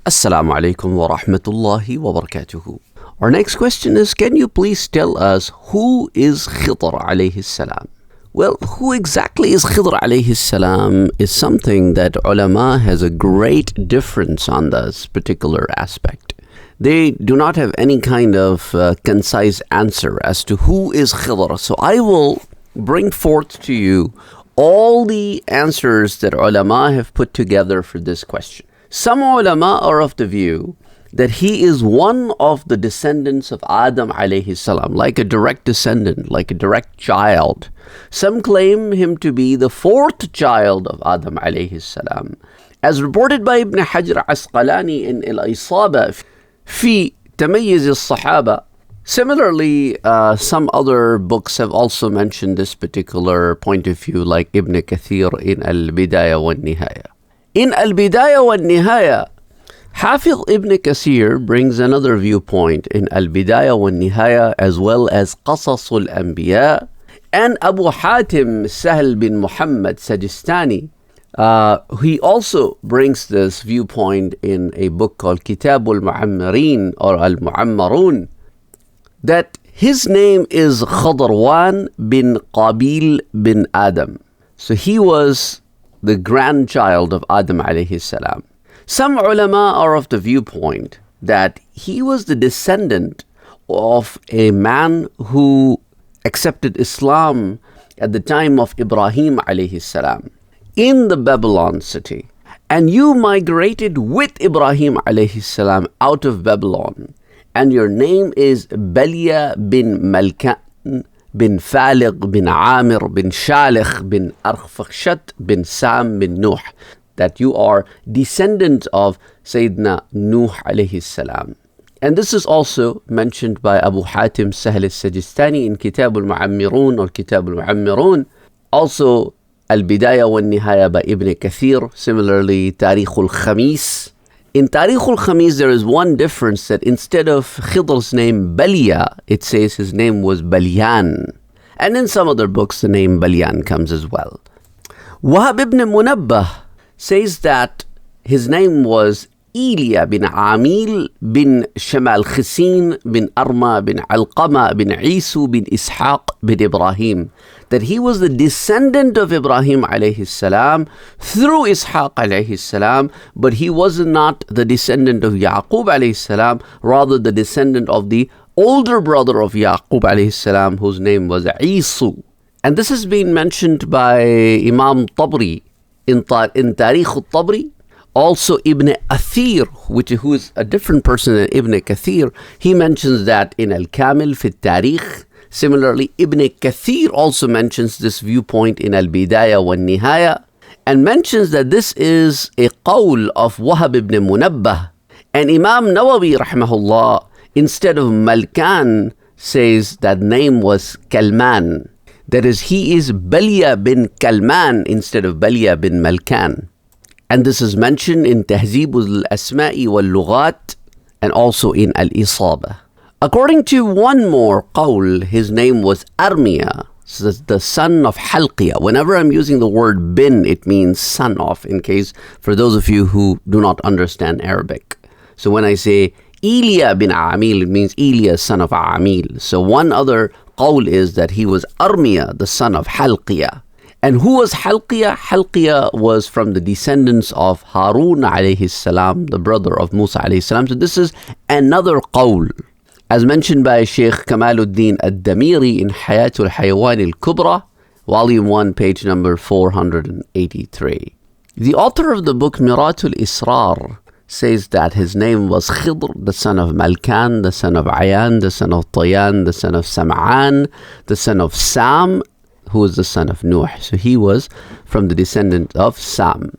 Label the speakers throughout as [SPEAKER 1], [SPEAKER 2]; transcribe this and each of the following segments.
[SPEAKER 1] Assalamu alaikum wa rahmatullahi wa barakatuhu. Our next question is, can you please tell us who is Khidr alayhi salam? Well, who exactly is Khidr alayhi salam is something that ulama has a great difference on this particular aspect. They do not have any kind of concise answer as to who is Khidr. So I will bring forth to you all the answers that ulama have put together for this question. Some ulama are of the view that he is one of the descendants of Adam alayhi salam, like a direct descendant, like a direct child. Some claim him to be the fourth child of Adam alayhi salam. As reported by Ibn Hajar Asqalani in Al-Isaba fi Tamayyiz al-Sahaba. Similarly, some other books have also mentioned this particular point of view, like Ibn Kathir in Al-Bidayah wa Nihaya. In Al-Bidayah wa Nihaya, Hafiz Ibn Kathir brings another viewpoint in Al-Bidayah wa Nihaya, as well as Qasas al-Anbiya, and Abu Hatim Sahl bin Muhammad Sajistani. He also brings this viewpoint in a book called Kitab al-Mu'ammarin or Al-Mu'ammarun, that his name is Khadrwan bin Qabil bin Adam. So he was the grandchild of Adam alayhi salam. Some ulama are of the viewpoint that he was the descendant of a man who accepted Islam at the time of Ibrahim alayhi salam in the Babylon city. And you migrated with Ibrahim alayhi salam out of Babylon. And your name is Balia bin Malkan bin Falig bin Amir bin Shalikh bin Arfakshat bin Sam bin Nuh. That you are descendant of Sayyidina Nuh alayhi salam. And this is also mentioned by Abu Hatim Sahl al-Sajistani in Kitab al-Mu'ammirun or Kitab al-Mu'ammirun. Also Al-Bidayah wa Nihaya by Ibn Kathir. Similarly, Tarikh al-Khamis. In Tarikh al-Khamis, there is one difference, that instead of Khidr's name Balia, it says his name was Balyan. And in some other books, the name Balyan comes as well. Wahab ibn Munabbah says that his name was Ilya bin Amil bin Shamal Khisin bin Arma bin Alqama bin Isu bin Ishaq bin Ibrahim. That he was the descendant of Ibrahim alayhi salam through Ishaq alayhi salam, but he was not the descendant of Yaqub alayhi salam, rather the descendant of the older brother of Yaqub alayhi salam, whose name was Isu. And this has been mentioned by Imam Tabri in Tarikh al-Tabri. Also Ibn Athir, who is a different person than Ibn Kathir, he mentions that in Al-Kamil fi Tarikh. Similarly, Ibn Kathir also mentions this viewpoint in Al-Bidayah wa Nihaya, and mentions that this is a qawl of Wahab ibn Munabbah. And Imam Nawawi rahmahullah, instead of Malkan, says that name was Kalman. That is, he is Balia bin Kalman instead of Balia bin Malkan. And this is mentioned in Tahzib al-Asma'i wal-Lughat and also in Al-Isaba. According to one more qawl, his name was Armiya, so the son of Halqiya. Whenever I'm using the word bin, it means son of, in case for those of you who do not understand Arabic. So when I say Ilya bin Amil, it means Ilya, son of Amil. So one other qawl is that he was Armiya, the son of Halqiya. And who was Halqiya? Halqiya was from the descendants of Harun alayhi salam, the brother of Musa alayhi salam. So this is another qawl, as mentioned by Sheikh Kamaluddin Ad-Damiri in Hayatul Hayawan al-Kubra, volume 1, page number 483. The author of the book Miratul Israr says that his name was Khidr, the son of Malkan, the son of Ayan, the son of Tayan, the son of Sam'an, the son of Sam, who was the son of Nuh. So he was from the descendant of Sam.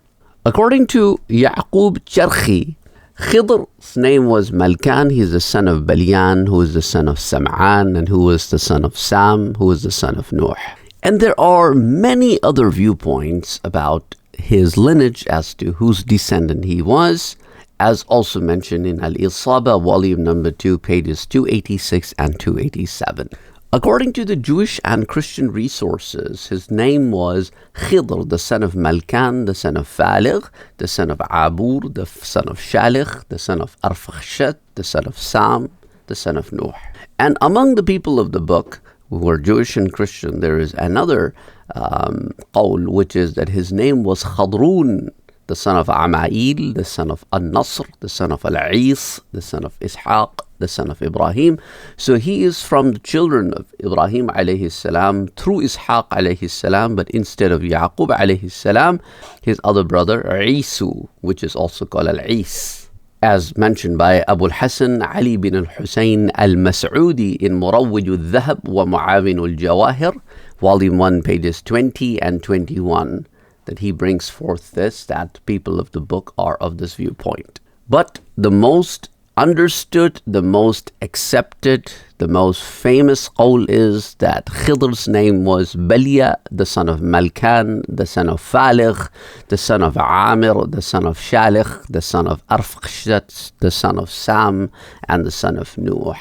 [SPEAKER 1] According to Yaqub Charkhi, Khidr's name was Malkan. He is the son of Balyan, who is the son of Sam'an, and who was the son of Sam, who is the son of Nuh. And there are many other viewpoints about his lineage as to whose descendant he was, as also mentioned in Al-Isaba, volume number 2, pages 286 and 287. According to the Jewish and Christian resources, his name was Khidr, the son of Malkan, the son of Faligh, the son of Abur, the son of Shalikh, the son of Arfakhshat, the son of Sam, the son of Nuh. And among the people of the book, who were Jewish and Christian, there is another qawl, which is that his name was Khadrun, the son of Ama'il, the son of Al-Nasr, the son of Al-Is, the son of Ishaq, the son of Ibrahim. So he is from the children of Ibrahim alayhi salam through Ishaq alayhi salam, but instead of Yaqub alayhi salam, his other brother Isu, which is also called Al-Is, as mentioned by Abu al-Hasan Ali bin al-Husayn al-Mas'udi in Murawwij al-Dhahab wa Mu'awin al-Jawahir, volume 1, pages 20 and 21. That he brings forth this, that people of the book are of this viewpoint. But the most understood, the most accepted, the most famous qawl is that Khidr's name was Balia, the son of Malkan, the son of Faligh, the son of Amir, the son of Shalikh, the son of Arfakhshat, the son of Sam, and the son of Nuh.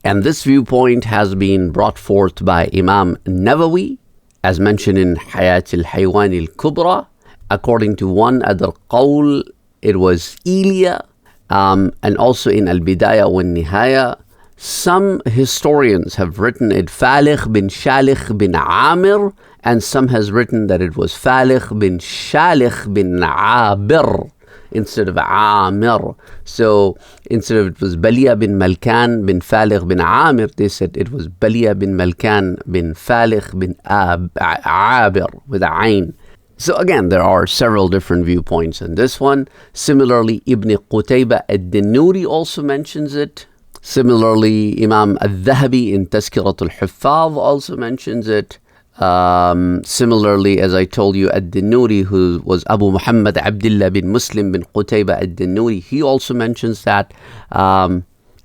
[SPEAKER 1] And this viewpoint has been brought forth by Imam Nawawi, as mentioned in Hayat al-Haywan al-Kubra. According to one other qawl, it was Ilya, and also in Al-Bidayah wa Nihaya. Some historians have written it Faligh bin Shalikh bin Amir, and some has written that it was Faligh bin Shalikh bin Abir instead of Amir. So instead of it was Balia bin Malkan bin Faligh bin Amir, they said it was Balia bin Malkan bin Faligh bin Abir with a Ain. So again, there are several different viewpoints in this one. Similarly, Ibn Qutayba ad-Dinuri also mentions it. Similarly, Imam al-Dhahabi in Tazkirat al-Huffaz also mentions it. Similarly, as I told you, ad-Dinuri, who was Abu Muhammad Abdullah bin Muslim bin Qutayba ad-Dinuri, he also mentions that.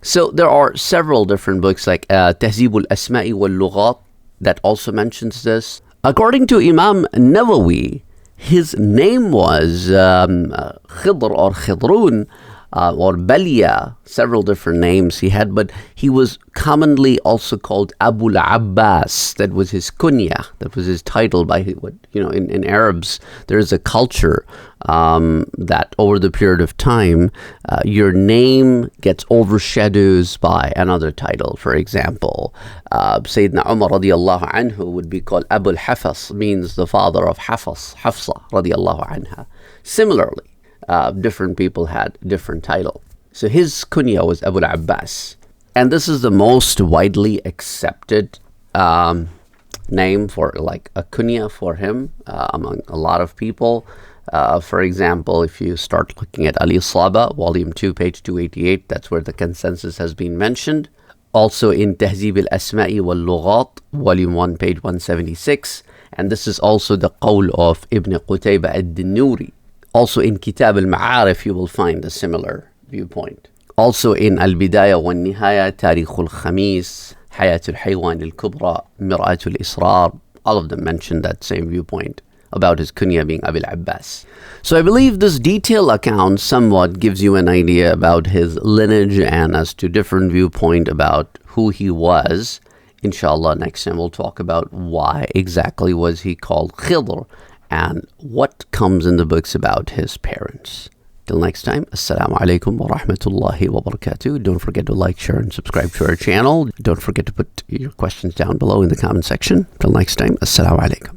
[SPEAKER 1] So there are several different books like Tahzib al-Asma'i wal-Lughat that also mentions this. According to Imam Nawawi, his name was Khidr or Khidrun or Balia, several different names he had, but he was commonly also called Abu al-Abbas. That was his kunya, that was his title. By in Arabs, there is a culture that over the period of time, your name gets overshadowed by another title. For example, Sayyidina Umar radiallahu anhu would be called Abu al-Hafas, means the father of Hafsa radiallahu anha. Similarly, different people had different title. So his kunya was Abu al-Abbas. And this is the most widely accepted name for like a kunya for him among a lot of people. For example, if you start looking at Al-Isaba, volume 2, page 288, that's where the consensus has been mentioned. Also in Tahzib al-Asma'i wal-Lughat, volume 1, page 176. And this is also the qawl of Ibn Qutayba ad-Dinuri. Also in Kitab al-Ma'arif, you will find a similar viewpoint. Also in Al-Bidayah wa Nihaya, Tarikh al-Khamis, Hayat al-Haywan al-Kubra, Mir'at al-Israr, all of them mention that same viewpoint about his kunya being Abil Abbas. So I believe this detailed account somewhat gives you an idea about his lineage and as to different viewpoint about who he was. Inshallah, next time we'll talk about why exactly was he called Khidr and what comes in the books about his parents. Till next time, Assalamu alaikum wa rahmatullahi wa barakatuh. Don't forget to like, share, and subscribe to our channel. Don't forget to put your questions down below in the comment section. Till next time, Assalamu alaikum.